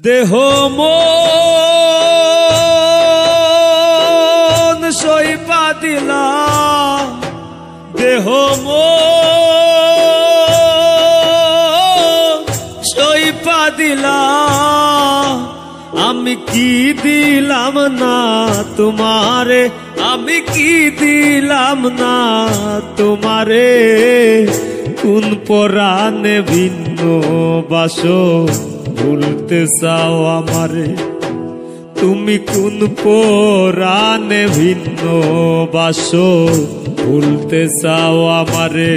দেহ মন সইপা দিলা, দেহ মন সইপা দিলা, আমি কি দিলাম না তোমারে, আমি কি দিলাম না তোমারে, কোন পরাণে ভিন্ন বাসো ভুলতে চাও আমারে, তুমি কোন পরাণে ভিন্ন বাসো ভুলতে চাও আমারে।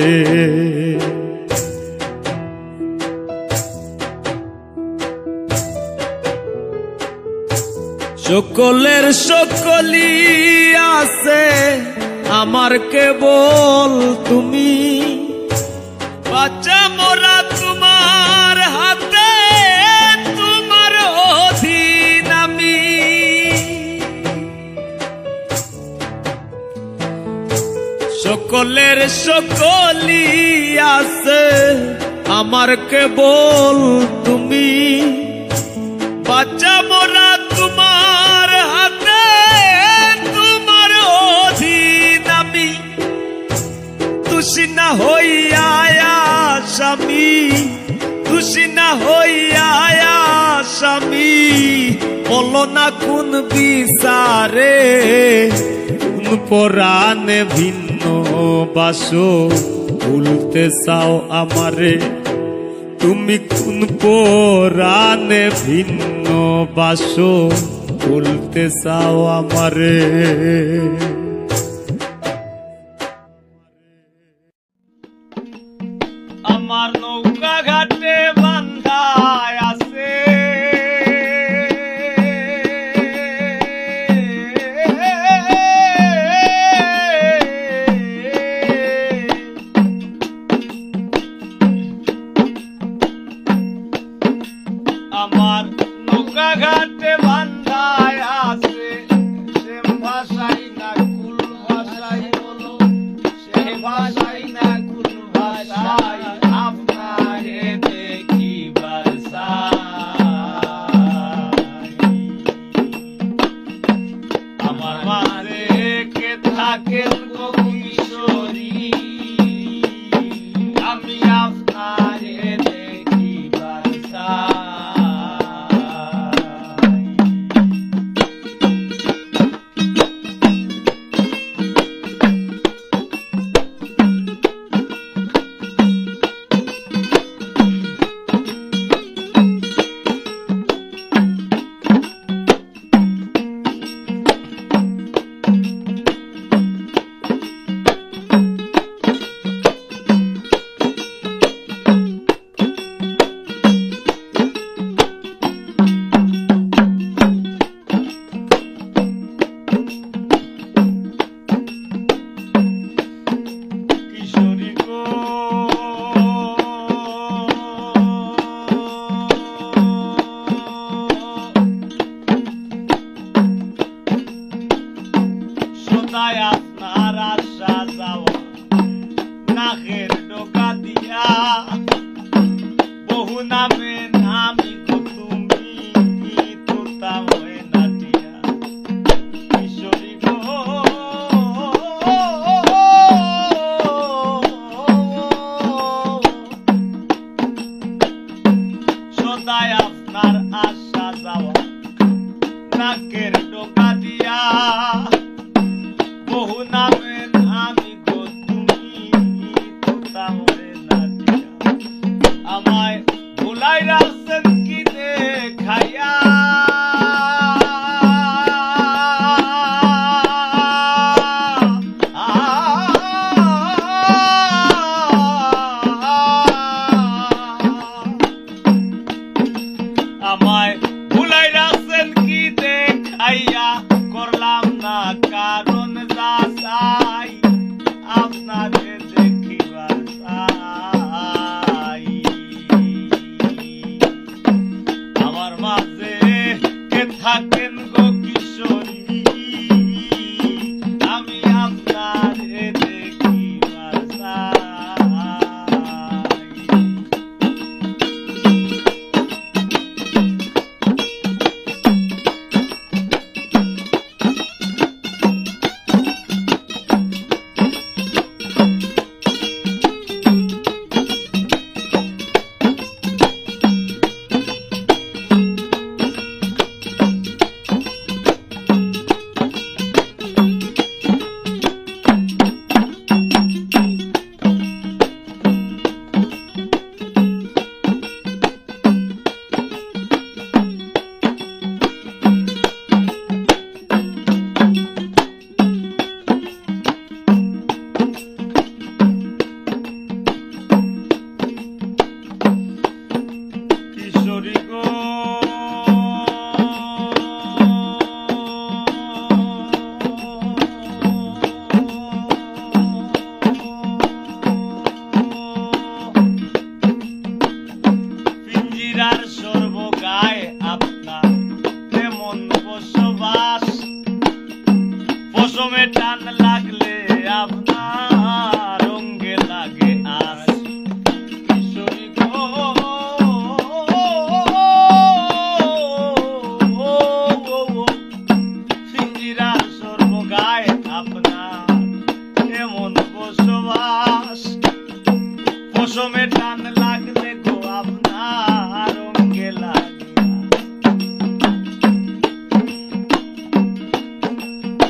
সকলের সকলি আছে আমার কেবল তুমি, বাচ্চা মোরা তোমার হাতে, তোমার অধীন আমি। সকলের সকলি আছে আমার কেবল তুমি, বাচ্চা মোরা তোমার হাতে, তোমার অধীন আমি। তুষি না হইয়া স্বামী, তুষি না হইয়া স্বামী, বলো না কোন বিচারে, কোন পরাণে ভিন্ন বাসো ভুলতে চাও আমারে, তুমি কোন পরাণে ভিন্ন বাসো ভুলতে চাও আমারে। আমার নৌকা ঘাটে বান্ধায় আছে, আমার নৌকা ঘাটে বান্ধায় আছে, সেম ভাষাই না কুল ভাষাই বলো, সে ভাষাই না কুল ভাষাই, আপনারে দেখিবার চাই। আমার মাঝে কে থাকেন গো কিশোরী, আমি আপনারে দেখিবার চাই। আপনার আশা যাওয়া নাকের ডোকা দিয়া, বহু নামে নামি তো তুমি তুলতাম হয়ে নাটিয়া। কিশোরী গো সদাই আপনার আশা যাওয়া নাকের ডোকা দিয়া, বহু নামে আমি গো তুমি তুলতাম হয়ে নাটিয়া। আমায় ভুলাই রাখছেন কি দেখাইয়া, আমায় ভুলাই রাখছেন কি দেখাইয়া, করলাম না কারণ যাচাই, আপনাদের দেখিবার চাই। আমার মাঝে কে থাকেন গো কিশোরী, আমি আপনাদের দেখিবার চাই। গো পিঞ্জিরার সর্বগায় আপনার তেমন বসবাস, পশমে টান লাগলে আপনার রঙ্গে লাগে আস। কিশোরী গো পিঞ্জিরার সর্বগায় আপনার তেমন বসবাস, পশমে টান লাগলে গো আপনার রঙ্গে লাগে।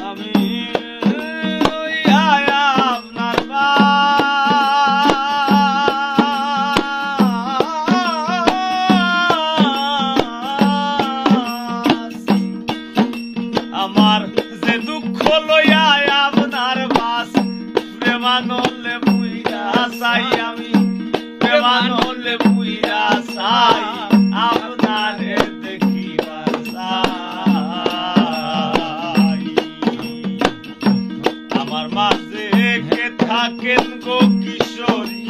আমি আপনার আমার যে দুঃখ লইয়া আপনার বাস, প্রেমানলে বুইরা চাই আমি, প্রেমানলে বুইরা চাই আপনারে দেখিবার চাই। আমার মাঝে কে থাকেন গো কিশোরী,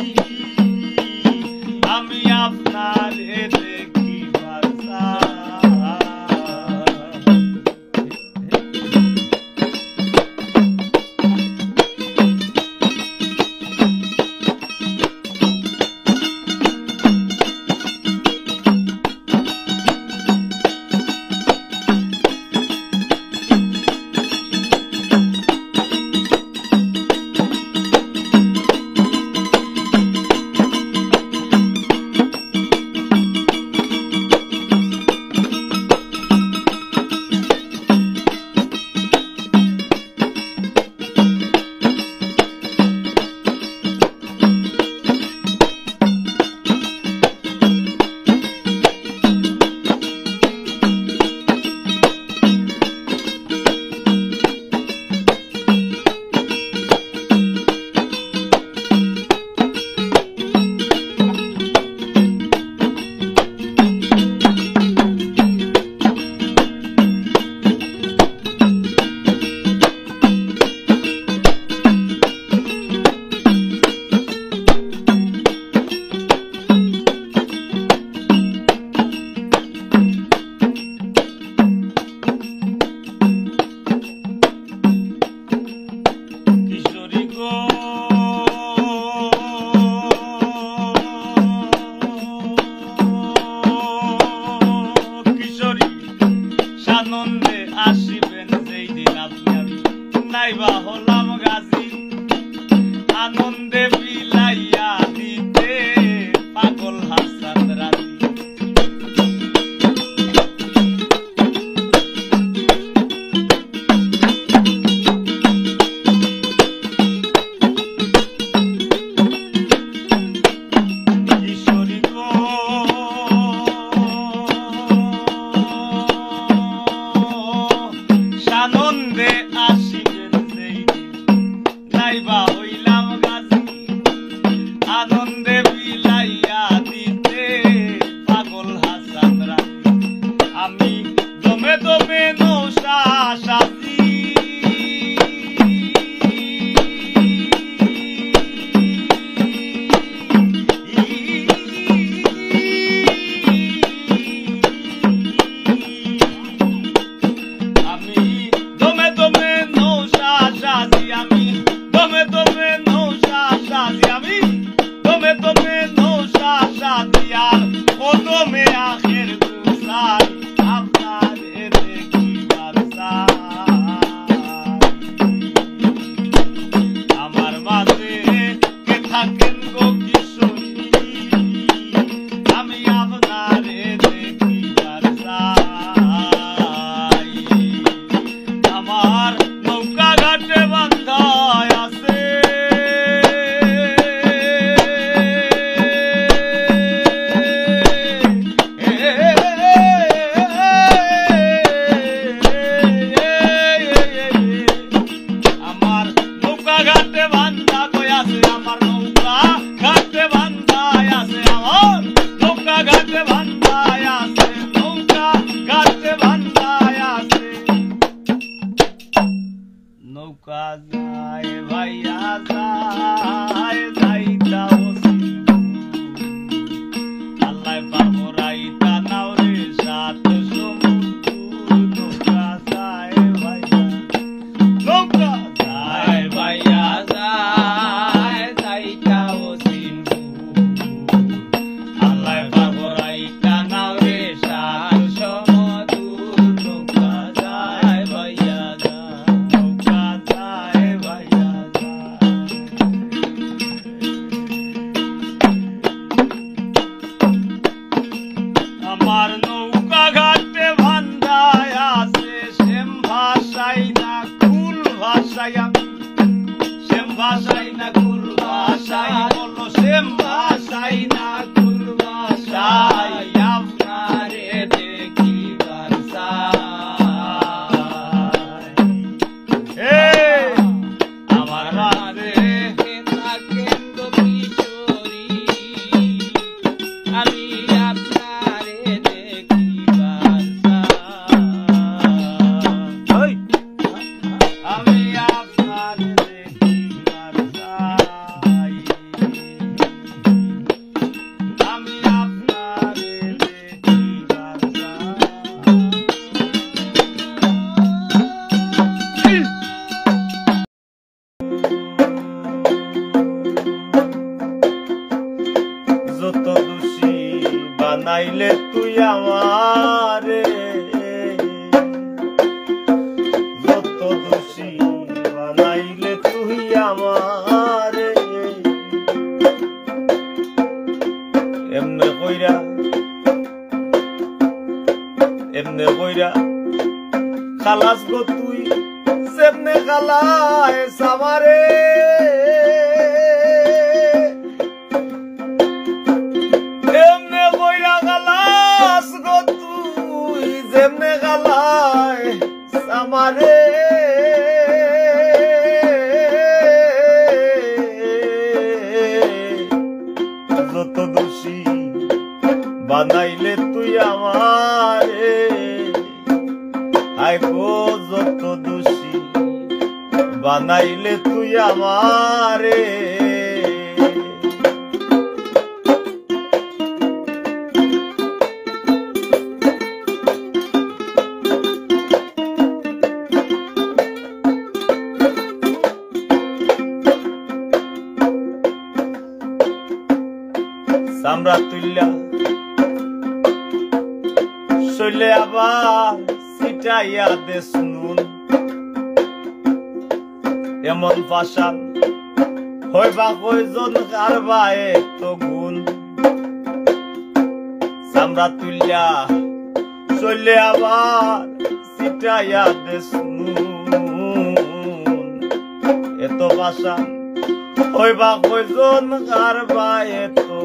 আমি আপনারে দেখিবার চাই। আনন্দে আসিবেন যেই দিন আপনি আমি নাইবা হলাম গাজী, আনন্দে বিলাইয়া দিতে পাগল হাসান রাজি। কিশোরী গো আনন্দে আসিবেন যেই নাইবা হইলাম গাজী, আনন্দে বিলাইয়া দিতে পাগল হাসান রাজি। আমি দমে দমে নৌশা সাজি, কদমে আখের দুসাই আপনার দেখিবার চাই। আমার নৌকা ঘাটে ভান্ডায় আছে শ্যাম ভাষাই না কুল ভাষাই আমি শ্যাম ভাষাই না কুল ভাষাই বলো শ্যাম ভাষাই না কুল ভাষাই আপনারে দেখিবার চাই আমার রাতে কেন্দ্র কিশোরী আমি আপনারে দেখিবার চাই। আমি আপনারে দেখিবার চাই আমি আপনারে দেখিবার চাই যত দোষী বানাইলে তুই আমারে যত দোষী বানাইলে তুই আমারে এমনে কইরা খালাস গো তুই সেমনে খালায় সামারে এমনে কইরা খালাস গো তুই যেমনে খালায় সামারে যত দোষী বানাইলে তুই আমারে আই গো যত দোষী বানাইলে তুই আমারে সামরা তুল্লা শৈলে আবার সিটাইয়া দেশ নুন এমন ফাশান হইবা কয়জন কারবায়ে তো গুণ সামরা তুল্লা শৈলে আবার সিটাইয়া দেশ নুন এত ফাশান হইবা কয়জন কারবায়ে তো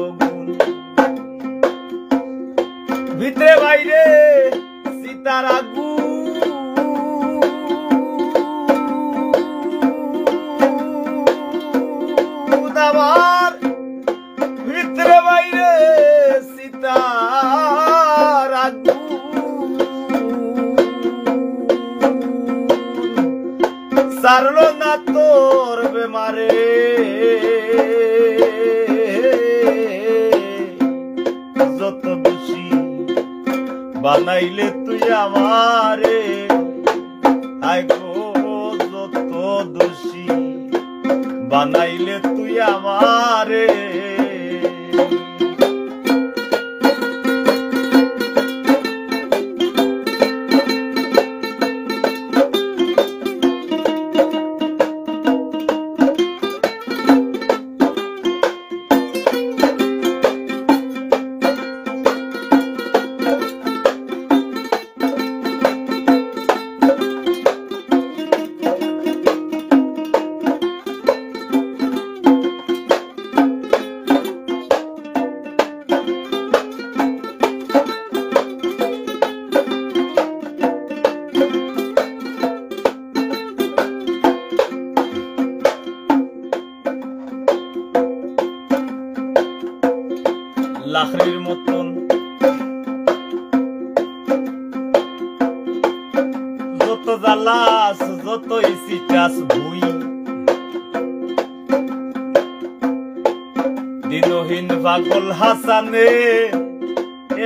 ভিতরে বাইরে সীতার আগুন আমার ভিতরে বাইরে সীতার আগুন সারলো না তোর বেমারে যত দোষী বানাইলে তুই আমারে আই গো যত দোষী বানাইলে তুই আমারে লাখরির মতন যত জালাস যত ইসিটাস ভুই দিনহীন পাগল হাসানে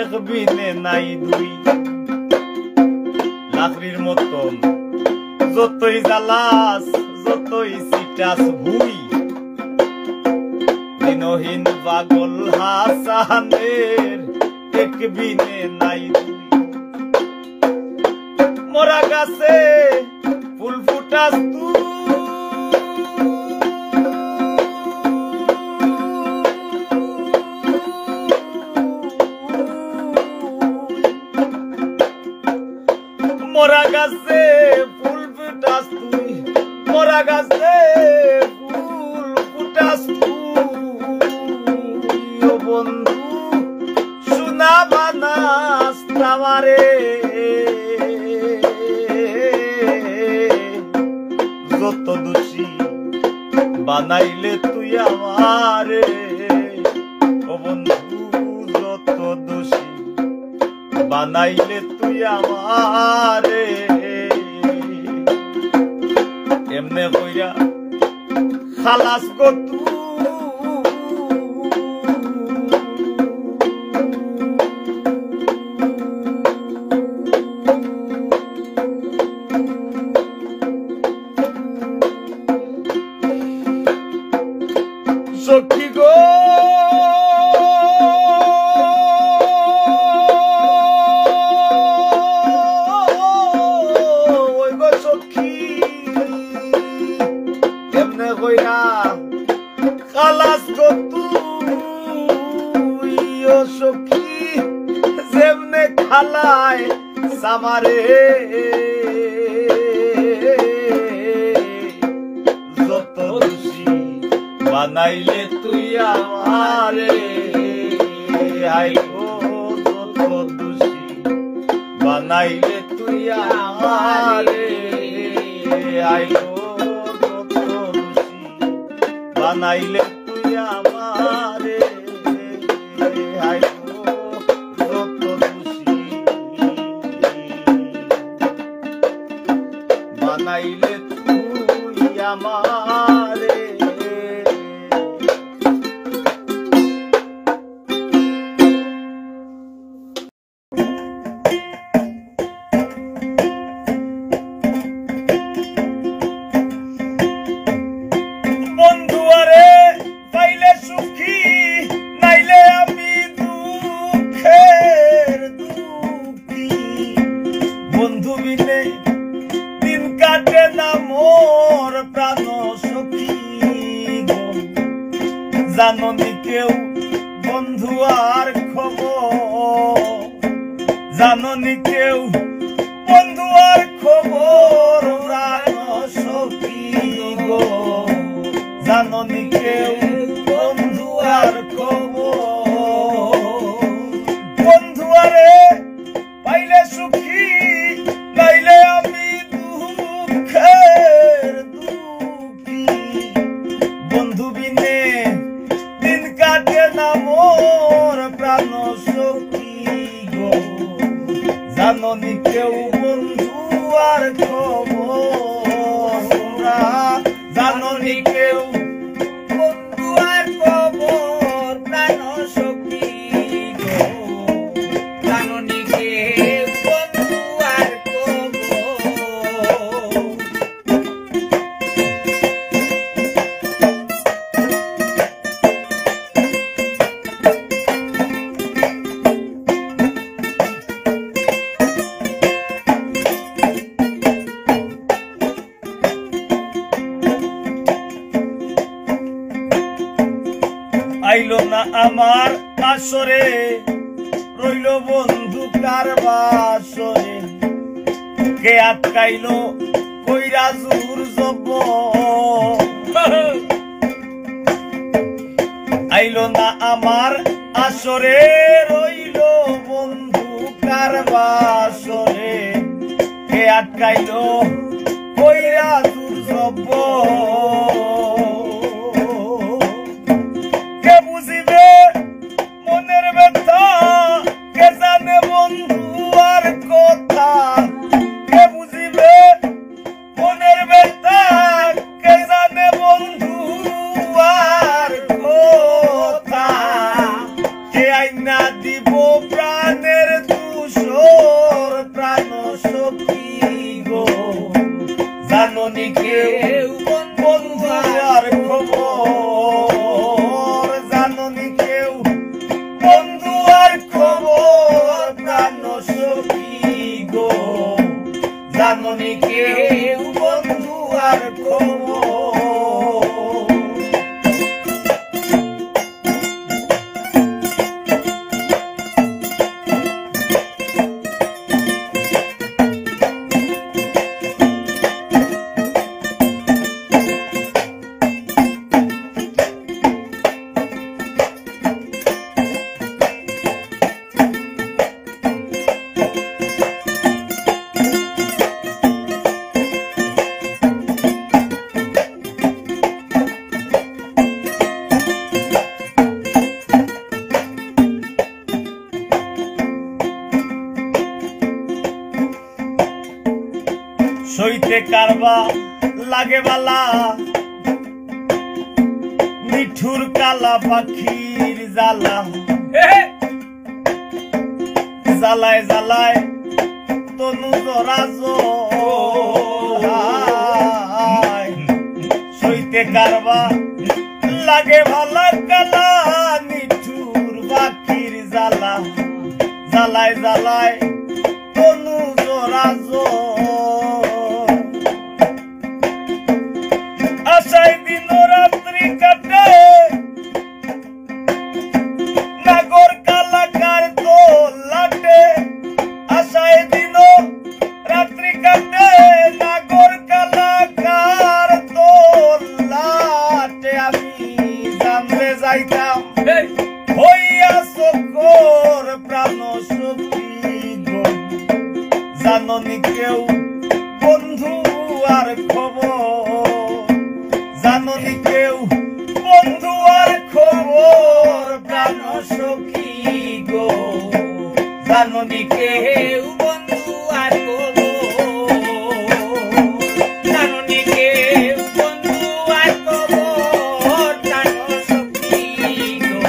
এক বিনে নাই দুই লাখরির মতন যতই জালাস যতই সিটাস ভুই দিনহীন পাগল হাসানের এক বিনে নাই দুই মোরা গাছে ফুল ফুটাস তুই মরা গাছে ফুল ফুটাস তুই, মরা গাছে ফুল ফুটাস তুই ও বন্ধু সোনা বানাস আমারে যত দোষী বানাইলে তুই আমারে ও বন্ধু যত দোষী বানাইলে তুই আমারে এমনে কইরা খালাস গো তুই সখী গো ওই গো সখী এমনে কইরা খালাস গো তুই ও সখী যেমনে খালায় সামারে যত দোষী বানাইলে তুই আমারে আই গো যত দোষী বানাইলে তুই আমারে আই গো যত দোষী বানাইলে তুই আমারে আই গো যত দোষী বানাইলে তুই আমারে বন্ধুয়ারে পাইলে সুখী নাইলে আমি দুঃখের দুঃখী বন্ধু বিনে দিন কাটে না মোর প্রাণ সখী জাননি কেউ বন্ধু আর খবর জাননি কেউ বন্ধু আর খবর প্রাণ সখী গো জাননি কেউ বন্ধু আর খবর বন্ধুয়ারে পাইলে সুখী নাইলে আমি দুঃখের দুঃখী বন্ধু বিনে দিন কাটে না মোর প্রাণ সখী গো জাননি কেউ বন্ধু আর খবর জাননি কেউ বন্ধু আর খবর প্রাণ সখী গো জাননি কেউ বন্ধু আর খবর আইলো না আমার আসরে রইল বন্ধু কার বাসরে কে আটকাইলো কইরা জোর জব আইলো না আমার আসরে রইল বন্ধু কার বাসরে কে আটকাইলো কইরা জোর জব কে বুঝিবে মনের ব্যথা কে জানে বন্ধু আর কথা কে বুঝিবে মনের ব্যথা কে জানে বন্ধু আর কথা কে আইনা দিব প্রাণের দুশোর প্রাণ সখী গো জাননি কেউ বন্ধু আর খবর জাননি কেউ বন্ধু আর খবর প্রাণ সখী গো জাননি কেউ বন্ধু আর খবর সইতে কারবা লাগে বালা মিঠুর কালা পাখির জ্বালা জ্বালায় জ্বালায় তনু জরা সইতে কারবা লাগে ভালা কালা মিঠুর পাখির জ্বালা জ্বালায় জ্বালায় তনু জরা আশায় দিন রাত্রি কাটে নাগর কালাকার তো লাটে আশায় দিন রাত্রি কাটে নাগর কালাকার তো লাটে আমি জানলে যাইতাম হইয়া সকর প্রাণ সখী গো জাননি কেউ বন্ধু আর খবর জাননি কেউ বন্ধু আর খবর প্রাণ সখী গো জাননি কেউ বন্ধু আর জাননি কেউ বন্ধু আর প্রাণ সখী গো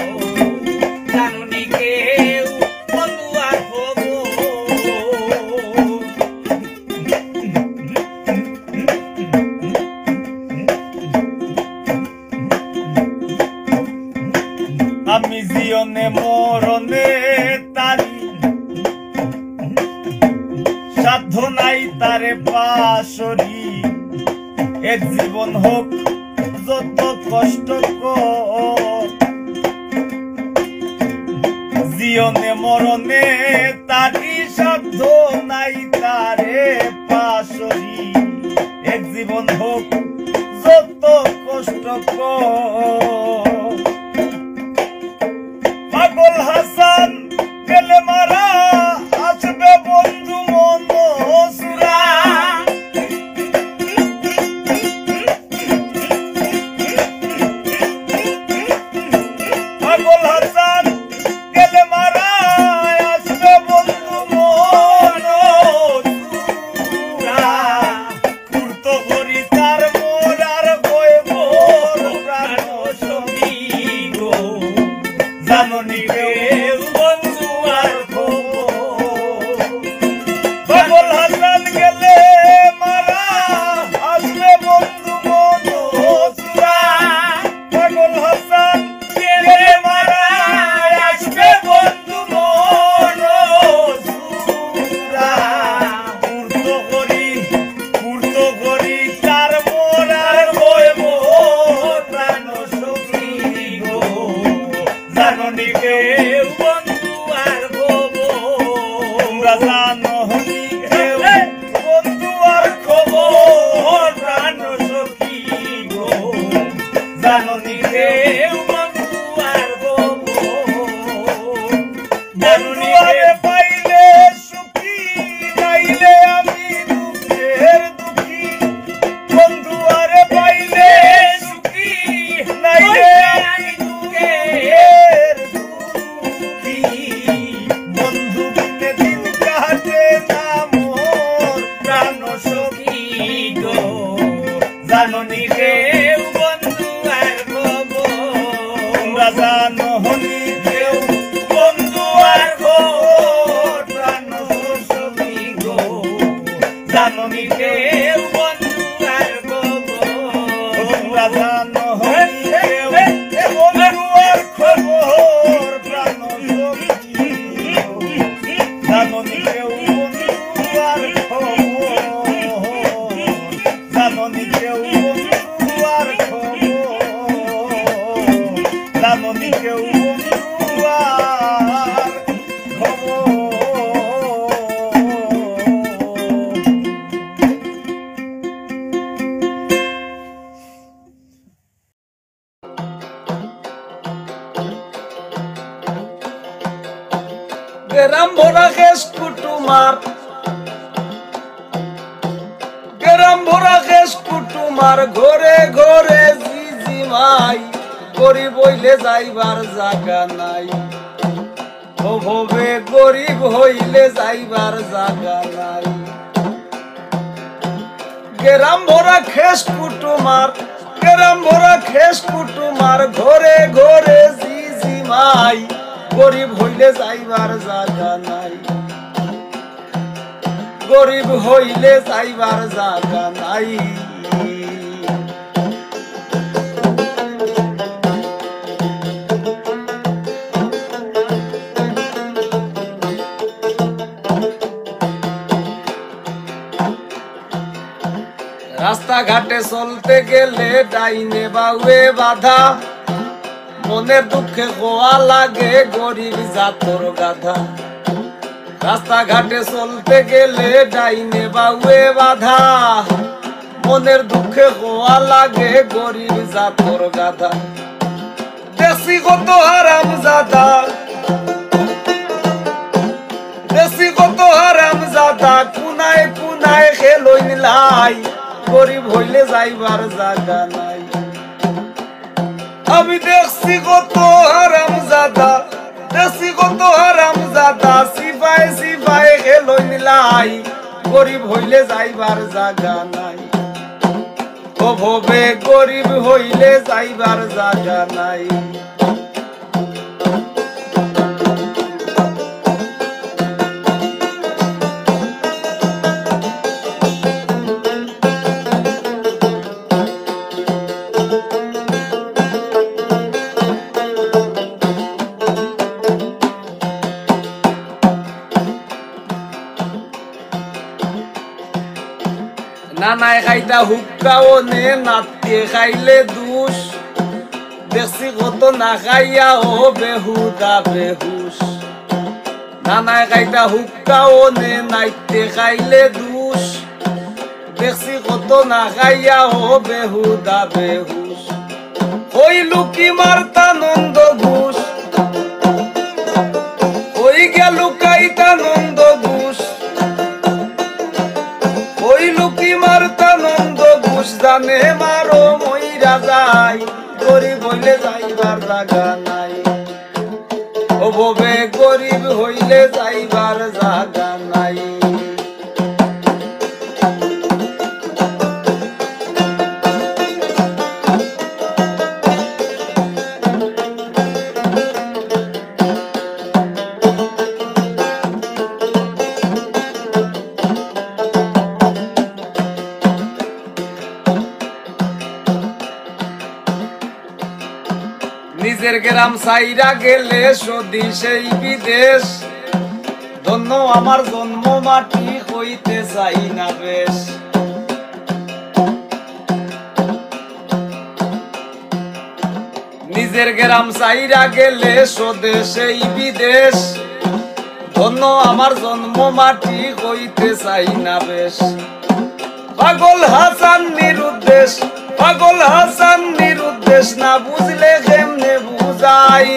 জাননি কেউ বন্ধু আর আমি জীবনে মরণে তারি সাধ্য নাই তারে পাশরি এর জীবন হোক যত কষ্ট জীবনে মরণে তারি সাধ্য নাই তারে পাশরি এক জীবন হোক যত কষ্ট পাগল হাসান গেলে মারা আসবে বন্ধু মনসুরা পাগল হাসান গেলে মারা আসবে বন্ধু মনসুরা কুর্ত করি তার মোরার বই মোর প্রাণ সখী গো জাননি কেউ বন্ধু আর পাগল হাসান গেলে মারা আসবে বন্ধু মনসুরা পাগল হাসান গেলে মারা আসবে বন্ধু মনসুরা কুর্ত করি তার মোরার বই মোর প্রাণ সখী গো জাননি কেউ বন্ধু আর তোমরা জাননি কেউ বন্ধু আর খবর প্রাণ সখী গো জাননি কেউ বন্ধু আর বন্ধু আরে পাইলে সুখী নাইলে আমি দুঃখের দুঃখী বন্ধু আরে পাইলে সুখী নাইলে আমি দুঃখের বন্ধু বিনে দিন কাটে না মোর প্রাণ সখী গো জাননি কেউ বন্ধু আর তোমরা জাননি কেউ বন্ধু আর প্রাণ সখী গো জাননি কেউ বন্ধু আর তোমরা জাননি কেউ বন্ধু আর খবর প্রাণ সখী জাননি কেউ বন্ধু আর খবর জাননি কেউ বন্ধু আর খবর জাননি কেউ বন্ধু আর খবর গ্রাম ভরা খেস কুটুমার গ্রাম ভরা খেস কুটুমার ঘরে ঘরে জিজিমাই গরিব হইলে যাইবার জায়গা নাই ভবে গরিব হইলে যাইবার জায়গা নাই গ্রাম ভরা খেস কুটুমার, গ্রাম ভরা খেস কুটুমার, ঘরে ঘরে জিজি মাই, গরিব হইলে যাইবার জায়গা নাই, গরিব হইলে যাইবার জায়গা নাই। রাস্তাঘাটে চলতে গেলে ডাইনে বাউয়ে বাধা, মনের দুঃখে গোয়া লাগে গরিব জাতর গাধা। রাস্তাঘাটে চলতে গেলে ডাইনে বাউয়ে বাধা, মনের দুঃখে গোয়া লাগে গরিব জাতর গাধা। দেশি কত হারাম জাদা, দেশি কত হারাম জাদা, কুনায় কুনায় খেলইন লাই, গরিব হইলে যাইবার জায়গা নাই। আমি দেখছি কত হারাম জাদা, দেখছি কত হারাম জাদা, সিপাই সিপাই খেলইন লাই, গরিব হইলে যাইবার জায়গা নাই। ও ভবে গরিব হইলে যাইবার জায়গা নাই। নানায় খাইতা হুক্কাও নে, নাতে খাইলে দুষ, দেখছি কত না খাইয়া ও বেহুদা বেহুশ। নানায় খাইতা হুক্কাও নে, নাইতে খাইলে দুষ, দেখছি কত না খাইয়া ও বেহুদা বেহুশ। ওই লুকি মারতা নন্দ ঘুষ, ওই গেল কাইতা নন্দ ঘুষ, ওই লুকি মারতা নন্দ ঘুষ, জানে মারো মইরা যাই, গরিব হইলে যাইবার জায়গা নাই। ও ভবে গরিব হইলে যাইবার জায়গা নাই। নিজের গ্রাম সাইরা গেলে সদি সেই বিদেশ, ধন্য আমার জন্ম মাটি হইতে চাই না বেশ। নিজের গ্রাম সাইরা গেলে স্বদেশ এই বিদেশ, ধন্য আমার জন্ম মাটি হইতে চাই না বেশ। পাগল হাসান নিরুদ্দেশ, পাগল হাসান নিরুদ্দেশ, না বুঝলে কেমনে বুঝাই।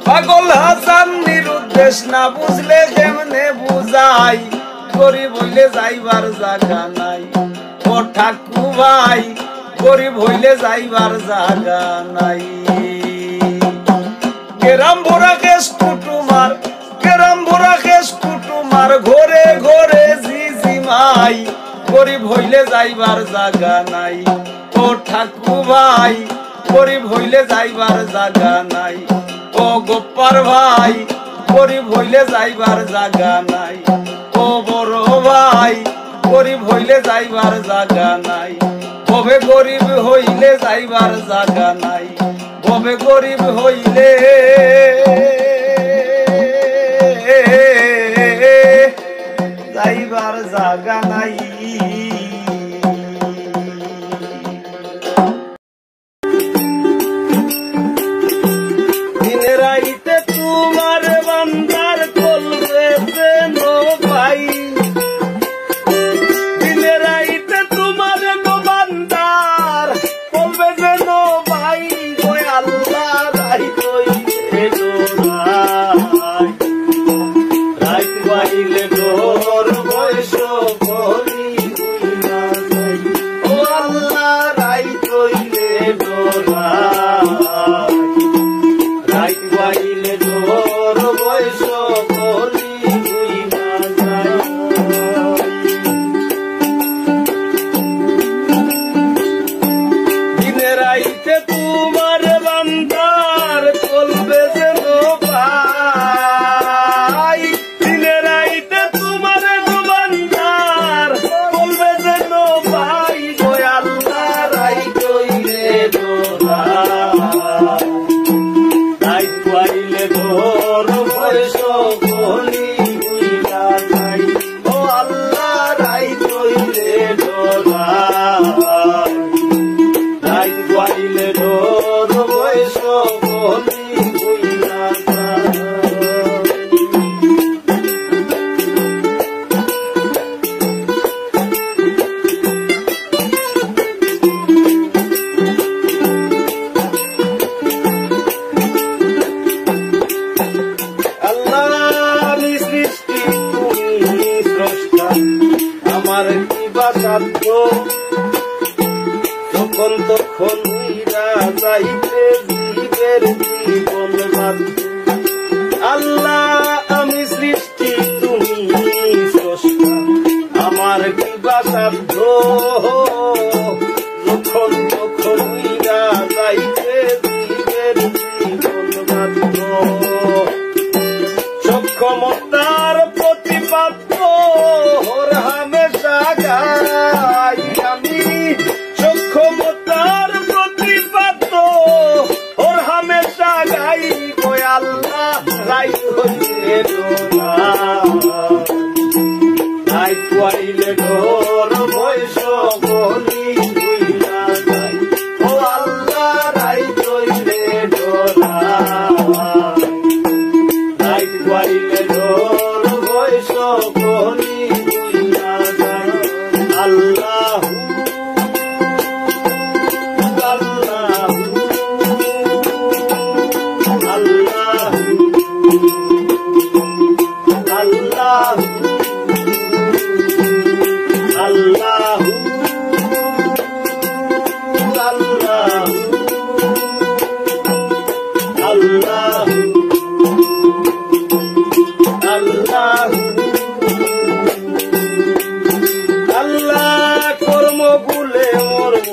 পাগল হাসান নিরুদ্দেশ, না বুঝলে কেমনে বুঝাই। গরিব হইলে যাইবার জায়গা নাই, ও ঠাকু ভাই, গরিব হইলে যাইবার জায়গা নাই। গ্রাম ভরা কেশ কুটুমার, গ্রাম ভরা কেশ কুটুমার, ঘরে ঘরে জিজি মাই, গরিব হইলে যাইবার জায়গা নাই। ও ঠাকু ভাই, গরিব হইলে যাইবার জায়গা নাই। ও গোপার ভাই, গরিব হইলে যাইবার জায়গা নাই। ও বড় ভাই, গরিব হইলে যাইবার জায়গা নাই। কবে গরিব হইলে যাইবার জায়গা নাই, কবে গরিব হইলে যাইবার জায়গা নাই। দিনে রাইতে তোমার বান্দার কলবে যেন পাই, দিনে রাইতে তোমার বান্দার কলবে যেন পাই। ওই আল্লাহ রাইত রাইত বাইলে ডোর বয়স করি তাই পাইলে তোর বয়স বলি বুইলা যাই ও আল্লাহ রাই তৈলে ডোরা তাই পাইলে তোর বয়স বলি বুইলা যাই আমার কি বাসাধ্য যখন তখন হইরা যাইতে জীবের জীবন বাধ্য আল্লাহ আমি সৃষ্টি তুমি স্রষ্টা আমার কি বাসাধ্য যখন তখন হইরা যাইতে জীবের জীবন বাধ্য সক্ষমতার প্রতিপাদ্য হামেশা গাই আমি সক্ষমতার প্রতিপাদ্য ওর হামেশা গাই গো আল্লাহ রাই হইলে ডোরা তাই পাইলে ডোর বয়স বলি বুইলা যাই ও আল্লাহ রাই হইলে ডোরা তাই পাইলে ডোর বয়স বলি বুইলা যাই আল্লাহু আল্লাহু আল্লাহু আল্লাহু আল্লাহু আল্লাহু আল্লাহু আল্লাহ কর্ম ভুলে মর্ম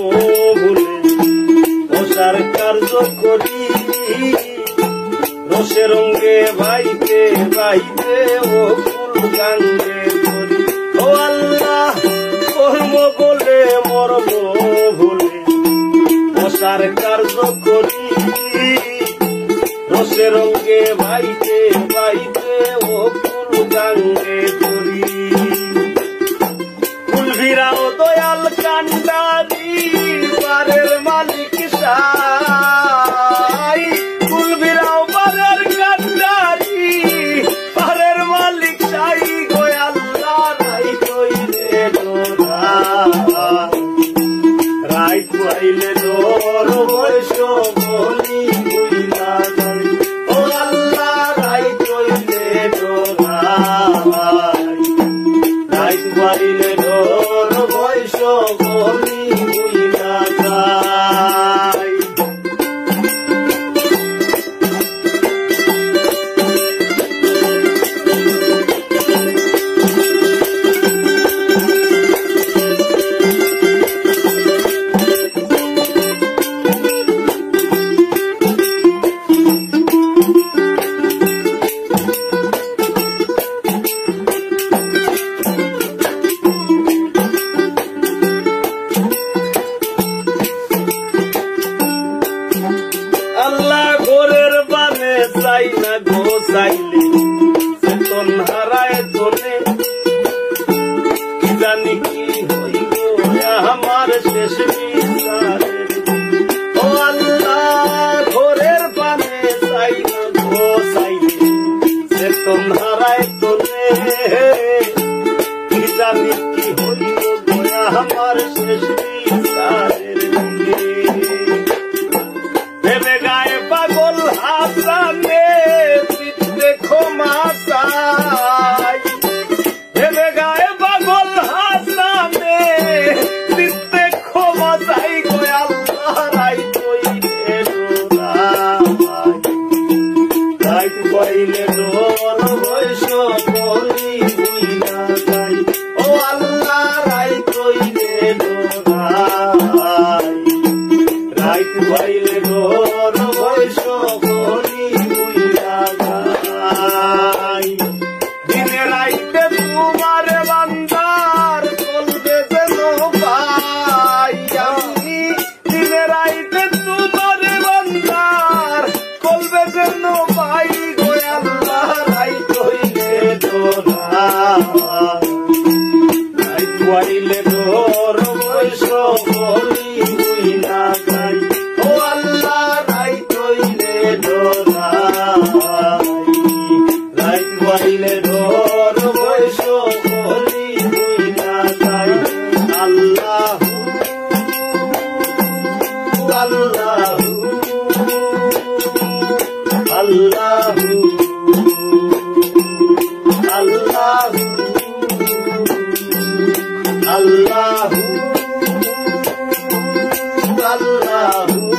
ভুলে রসার কার্য করি রসে রঙ্গে বাইতে বাইতে ও ফুল গাঙ্গে করি ও আল্লাহ কর্ম বলে মর্ম ভুলে রসার কার্য করি রসে রঙ্গে বাইতে বাইতে ও ফুল গাঙ্গে করি ফুলভিরাও দয়াল কান্ডারি বারের মালিক সাই ফুলভিরাও বারের কান্ডারি বারের মালিক সাই গো আল্লাহ রাই কইলে ডোরা রাই কইলে ডোর বয়স বলি বুইলা যাই ও আল্লাহ রাই কইলে ডোরা রাই কইলে ডোর বয়স বলি বুইলা যাই আল্লাহ ঘরের বানে চাই না গো চাইলে চেতন হারায় তোলে কি জানি কি হইব আমার শেষ বিচারের ও আল্লাহ ঘরের বানে চাই না গো চাইলে চেতন হারায় তোলে কি জানি কি হইব আমার শেষ বিচারের ভেবে গায়ে পাগল হাসানে দেখো মাসাই ভেবে গায়ে পাগল হাসানে দেখো মাসাই গো আল্লাহ রাই কইলে ডোরা রাই কইলে ডোর বয়স বলি বুইলা যাই ও আল্লাহ রাই কইলে ডোরা রাই কইলে ডোর বয়স বলি বুইলা যাই দিনে রাইতে তোমার বান্দার চলবে যেন পাই আমি দিনে রাইতে তোমার বান্দার আল্লাহু আল্লাহু আল্লাহু আল্লাহু